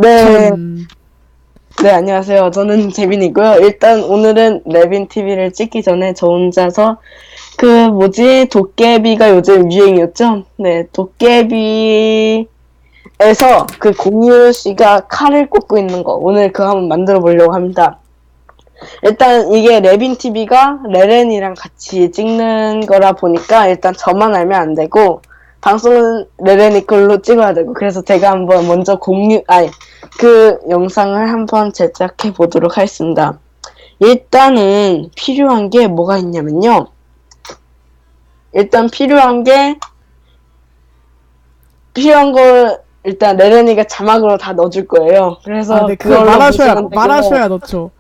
네, 전 네, 안녕하세요. 저는 재빈이고요. 일단 오늘은 레빈 TV를 찍기 전에 저 혼자서 도깨비가 요즘 유행이었죠? 네, 도깨비에서 그 공유 씨가 칼을 꽂고 있는 거 오늘 그거 한번 만들어 보려고 합니다. 일단 이게 레빈 TV가 레렌이랑 같이 찍는 거라 보니까 일단 저만 알면 안 되고 방송은 레렌이 걸로 찍어야 되고 그래서 제가 한번 먼저 그 영상을 한번 제작해 보도록 하겠습니다. 일단은 필요한 게 뭐가 있냐면요. 일단 필요한 걸 일단 레렌이가 자막으로 다 넣어줄 거예요. 그래서 네, 그 그걸로 말하셔야 보시면 되고 말하셔야 넣죠.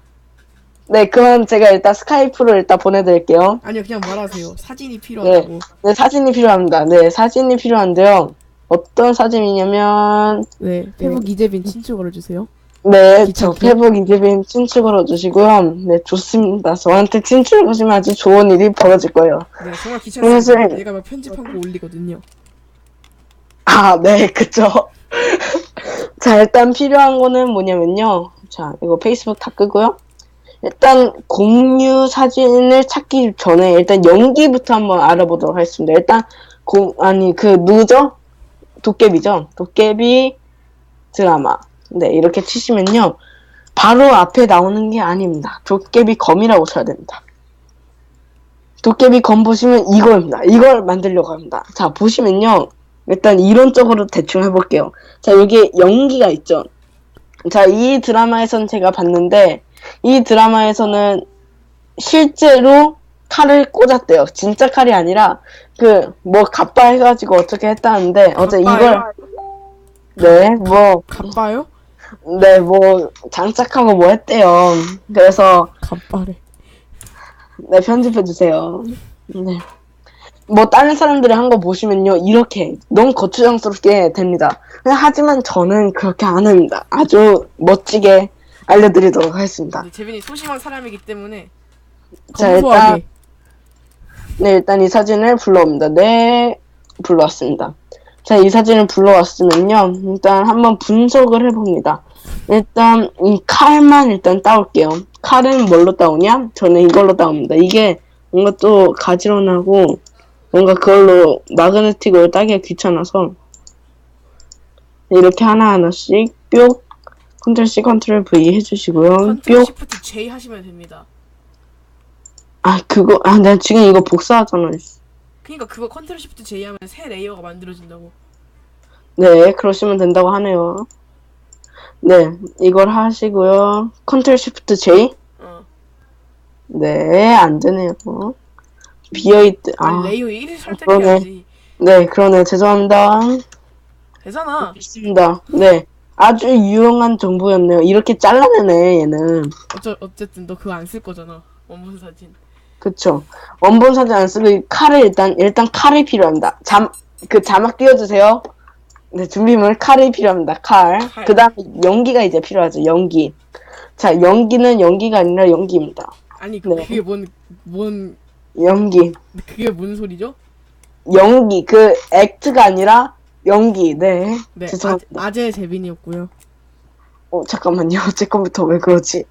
네, 그건 제가 일단 스카이프로 일단 보내드릴게요. 아니요, 그냥 말하세요. 사진이 네, 필요하다고. 네, 사진이 필요합니다. 네, 사진이 필요한데요. 어떤 사진이냐면, 네, 페북 이재빈 친추 걸어주세요. 네, 저 귀찮게. 페북 이재빈 친추 걸어주시고요. 네, 좋습니다. 저한테 친추를 거시면 아주 좋은 일이 벌어질 거예요. 네, 정말 그래서, 귀찮습니다. 얘가 막 편집하고 올리거든요. 네, 그쵸. 자, 일단 필요한 거는 뭐냐면요. 자, 이거 페이스북 다 끄고요. 일단 공유 사진을 찾기 전에 일단 연기부터 한번 알아보도록 하겠습니다. 일단 누구죠? 도깨비죠? 도깨비 드라마. 네, 이렇게 치시면요. 바로 앞에 나오는 게 아닙니다. 도깨비 검이라고 쳐야 됩니다. 도깨비 검 보시면 이거입니다. 이걸 만들려고 합니다. 자, 보시면요. 일단 이론적으로 대충 해볼게요. 자, 여기 연기가 있죠. 자, 이 드라마에선 제가 봤는데, 이 드라마에서는 실제로 칼을 꽂았대요. 진짜 칼이 아니라, 갑바 해가지고 어떻게 했다는데, 어제 이걸, 네, 갑바요? 네, 장착하고 뭐 했대요. 그래서, 갑바래. 네, 편집해주세요. 네. 다른 사람들이 한 거 보시면요, 이렇게, 너무 거추장스럽게 됩니다. 하지만 저는 그렇게 안 합니다. 아주 멋지게 알려드리도록 하겠습니다. 네, 재빈이 소심한 사람이기 때문에 자, 검소하게. 일단 이 사진을 불러옵니다. 네, 불러왔습니다. 자, 이 사진을 불러왔으면요, 일단 한번 분석을 해봅니다. 일단, 이 칼만 일단 따올게요. 칼은 뭘로 따오냐? 저는 이걸로 따옵니다. 이게 뭔가 또 가지런하고, 뭔가 그걸로 마그네틱으로 따기가 귀찮아서, 이렇게 하나하나씩 뿅, 컨트롤 C, 컨트롤 V 해주시고요. 컨트롤 뿅. 시프트 J 하시면 됩니다. 나 지금 이거 복사하잖아. 그니까 그거 컨트롤 시프트 J 하면 새 레이어가 만들어진다고. 네, 그러시면 된다고 하네요. 네, 이걸 하시고요. 컨트롤 쉬프트 J? 네, 안 되네요. 비어있드, 아니 레이어 1을 그러네. 설정해야지. 네, 그러네. 죄송합니다. 되잖아. 있습니다. 네, 아주 유용한 정보였네요. 이렇게 잘라내네, 얘는. 어쨌든 너 그거 안 쓸 거잖아. 원본 사진. 그쵸. 원본 사진 안 쓰고, 일단 칼이 필요합니다. 자막 띄워주세요. 네, 준비물 칼이 필요합니다. 칼. 칼. 그 다음에 연기가 이제 필요하죠. 연기. 자, 연기는 연기가 아니라 연기입니다. 아니 네. 그게 뭔 연기. 그게 뭔 소리죠? 연기. 액트가 아니라 연기. 네. 네, 죄송합니다. 아재 재빈이었고요. 잠깐만요. 제 컴퓨터 왜 그러지?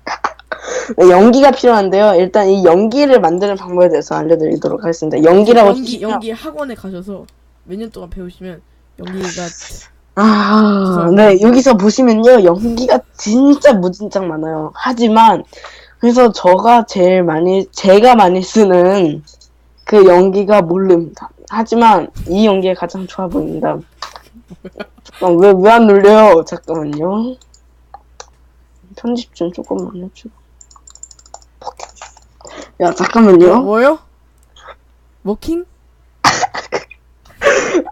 네, 연기가 필요한데요. 일단 이 연기를 만드는 방법에 대해서 알려드리도록 하겠습니다. 연기라고 치시면 연기 학원에 가셔서 몇 년 동안 배우시면 연기가 네, 여기서 보시면요. 연기가 진짜 무진장 많아요. 하지만 그래서 제가 많이 쓰는 그 연기가 모릅니다. 하지만 이 연기가 가장 좋아 보입니다. 왜 안 눌려요? 잠깐만요. 편집 좀 조금만 해주고. 야, 잠깐만요. 뭐요? 워킹?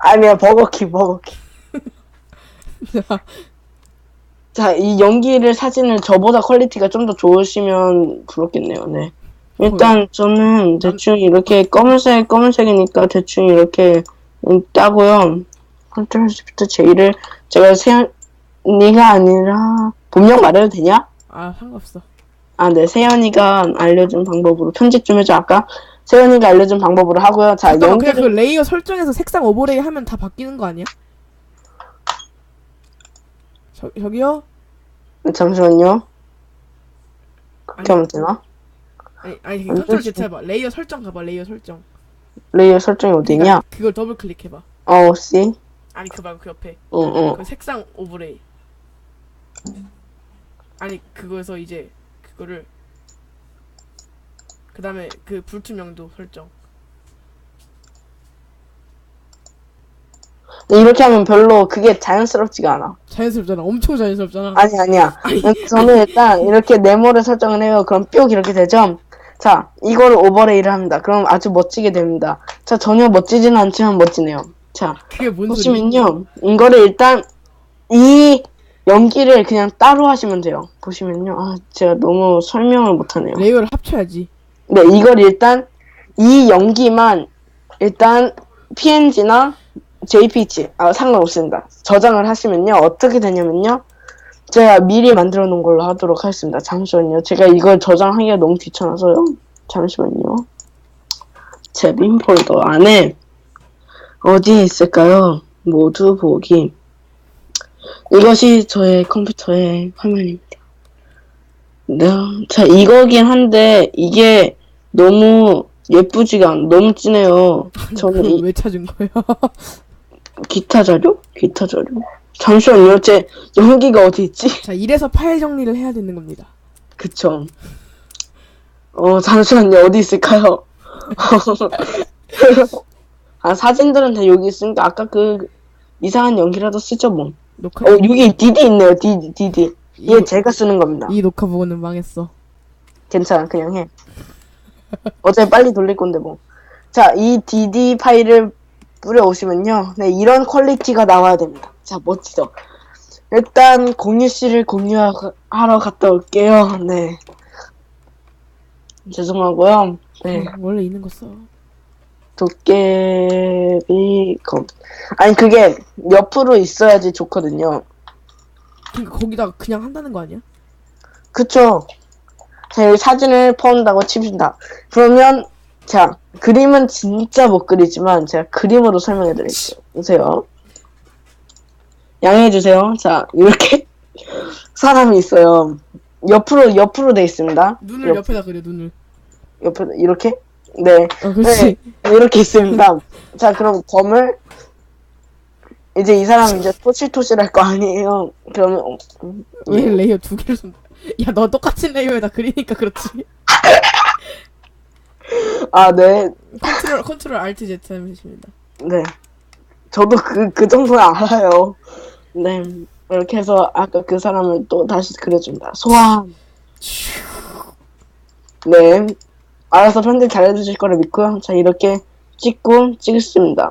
아니야, 버거킹. 자, 이 사진을 저보다 퀄리티가 좀 더 좋으시면 부럽겠네요. 네. 일단 저는 대충 이렇게 검은색이니까 대충 이렇게 따고요. 컨트롤 시프트 J를 제가 세연이가 아니라 본명 말해도 되냐? 상관없어. 네, 세연이가 알려준 방법으로 편집 좀 해줘. 아까 세연이가 알려준 방법으로 하고요. 자, 그냥 그 레이어 설정에서 색상 오버레이 하면 다 바뀌는 거 아니야? 저기요? 잠시만요. 그렇게 아니. 하면 되나? 아니 컨트롤 Z 해봐. 레이어 설정 가봐. 레이어 설정. 레이어 설정이 어디냐? 그러니까 그걸 더블 클릭해봐. C? 아니 그 말고 그 옆에 응. 그 색상 오버레이. 아니 그거에서 이제 그거를 그 다음에 그 불투명도 설정. 근데 이렇게 하면 별로 그게 자연스럽지가 않아. 자연스럽잖아. 엄청 자연스럽잖아. 아니야. 저는 일단 이렇게 네모를 설정을 해요. 그럼 뿅 이렇게 되죠? 자, 이거를 오버레이를 합니다. 그럼 아주 멋지게 됩니다. 자, 전혀 멋지지는 않지만 멋지네요. 자, 그게 뭔 소리? 보시면요. 이거를 일단 이 연기를 그냥 따로 하시면 돼요. 보시면요. 아, 제가 너무 설명을 못하네요. 레이어를 합쳐야지. 네, 이걸 일단 이 연기만 일단 PNG나 JPG 상관없습니다. 저장을 하시면요. 어떻게 되냐면요. 제가 미리 만들어 놓은 걸로 하도록 하겠습니다. 잠시만요. 제가 이걸 저장하기가 너무 귀찮아서요. 잠시만요. 제 민 폴더 안에 어디에 있을까요? 모두 보기. 이것이 저의 컴퓨터의 화면입니다. 네. 자, 이거긴 한데 이게 너무 예쁘지가 않아. 너무 진해요. 저는 그걸 왜 찾은 거야? 기타 자료? 기타 자료. 잠시만요. 제 연기가 어디 있지? 자, 이래서 파일 정리를 해야 되는 겁니다. 그쵸. 잠시만요. 어디 있을까요? 사진들은 다 여기 있으니까 아까 그 이상한 연기라도 쓰죠 뭐. 녹화 여기 DD 있네요. DD. 얘 이거- 제가 쓰는 겁니다. 이 녹화 보고는 망했어. 괜찮아. 그냥 해. 어차피 빨리 돌릴 건데 뭐. 자, 이 DD 파일을 뿌려오시면요. 네, 이런 퀄리티가 나와야 됩니다. 자, 멋지죠? 일단 공유씨를 공유하러 갔다 올게요. 네. 죄송하고요. 네. 원래 있는 거 써. 도깨비 검. 아니 그게 옆으로 있어야지 좋거든요. 그러니까 거기다가 그냥 한다는 거 아니야? 그쵸? 자, 여기 사진을 퍼온다고 칩시다. 그러면 자, 그림은 진짜 못 그리지만 제가 그림으로 설명해 드릴게요. 보세요. 양해해 주세요. 자, 이렇게 사람이 있어요. 옆으로 돼 있습니다. 눈을 옆에다 그려, 눈을. 옆에 이렇게? 네. 그렇지. 네, 이렇게 있습니다. 자, 그럼 검을 이제 이 사람 이제 토실토실할 거 아니에요. 그러면 왜 레이어 두 개를 쓴? 야, 너 똑같은 레이어에다 그리니까 그렇지. 네. 컨트롤 알트 Z 하면 되십니다. 네. 저도 그 정도는 알아요. 네. 이렇게 해서 아까 그 사람을 또 다시 그려준다. 소환. 네. 알아서 편집 잘해주실 거를 믿고요. 자, 이렇게 찍습니다.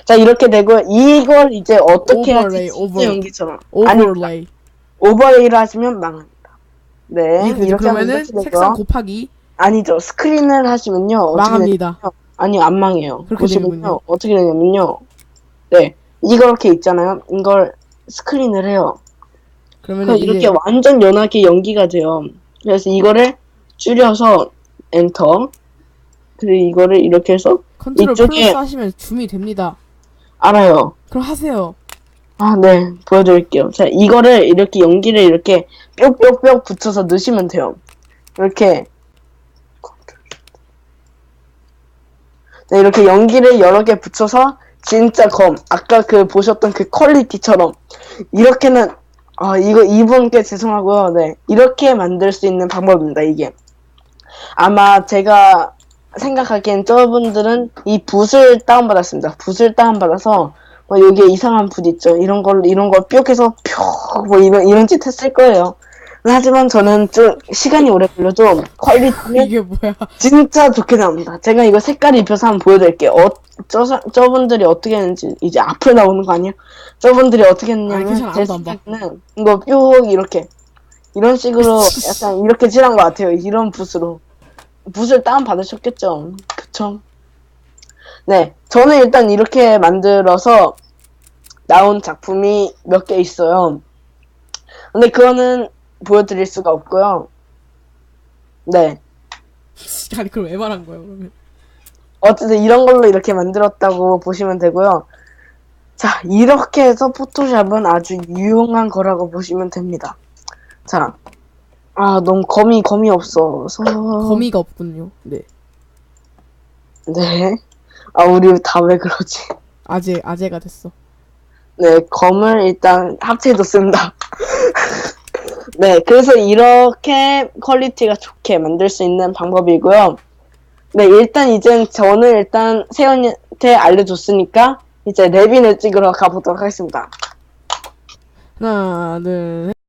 자, 이렇게 되고, 이걸 이제 어떻게 오버레이, 하지? 진짜 연기처럼. 오버레이. 오버레이를 하시면 망합니다. 네. 이렇게 하면 그러면은 이렇게 되고요. 색상 곱하기 아니죠. 스크린을 하시면요. 어떻게 망합니다. 되냐면요. 아니, 안 망해요. 그렇게 보시면요. 되는군요. 어떻게 되냐면요. 네. 이렇게 있잖아요. 이걸 스크린을 해요. 그러면은 그럼 이제 이렇게 완전 연하게 연기가 돼요. 그래서 이거를 줄여서 엔터. 그리고 이거를 이렇게 해서 컨트롤 이쪽에- 플러스 하시면 줌이 됩니다. 알아요. 그럼 하세요. 네. 보여드릴게요. 자, 이거를 이렇게 연기를 이렇게 뾱뾱뾱 붙여서 넣으시면 돼요. 이렇게. 네, 이렇게 연기를 여러 개 붙여서 진짜 아까 그 보셨던 그 퀄리티처럼 이렇게는 이분께 죄송하고요. 네. 이렇게 만들 수 있는 방법입니다, 이게. 아마 제가 생각하기엔 저분들은 이 붓을 다운받았습니다. 붓을 다운받아서 여기에 이상한 붓 있죠. 이런 걸 뿅 해서 이런 짓 했을 거예요. 하지만 저는 좀 시간이 오래 걸려도 퀄리티는 이게 뭐야? 진짜 좋게 나옵니다. 제가 이거 색깔 입혀서 한번 보여드릴게요. 저분들이 어떻게 했는지 이제 앞에 나오는 거 아니에요? 저분들이 어떻게 했냐면 괜찮아, 제 아무도 안 봐. 생각에는 이거 뿅 이렇게 이런 식으로 약간 이렇게 칠한 것 같아요. 이런 붓으로. 붓을 다운 받으셨겠죠. 그쵸? 네, 저는 일단 이렇게 만들어서 나온 작품이 몇 개 있어요. 근데 그거는 보여드릴 수가 없고요. 네. 아니 그럼 왜 말한 거야 그러면? 어쨌든 이런 걸로 이렇게 만들었다고 보시면 되고요. 자, 이렇게 해서 포토샵은 아주 유용한 거라고 보시면 됩니다. 자, 너무 검이 없어서. 거미가 없군요. 네. 네. 우리 다 왜 그러지? 아재가 됐어. 네, 검을 일단 합체해뒀습니다. 네, 그래서 이렇게 퀄리티가 좋게 만들 수 있는 방법이고요. 네, 저는 일단 세연이한테 알려줬으니까, 이제 레빈을 찍으러 가보도록 하겠습니다. 하나, 둘, 셋.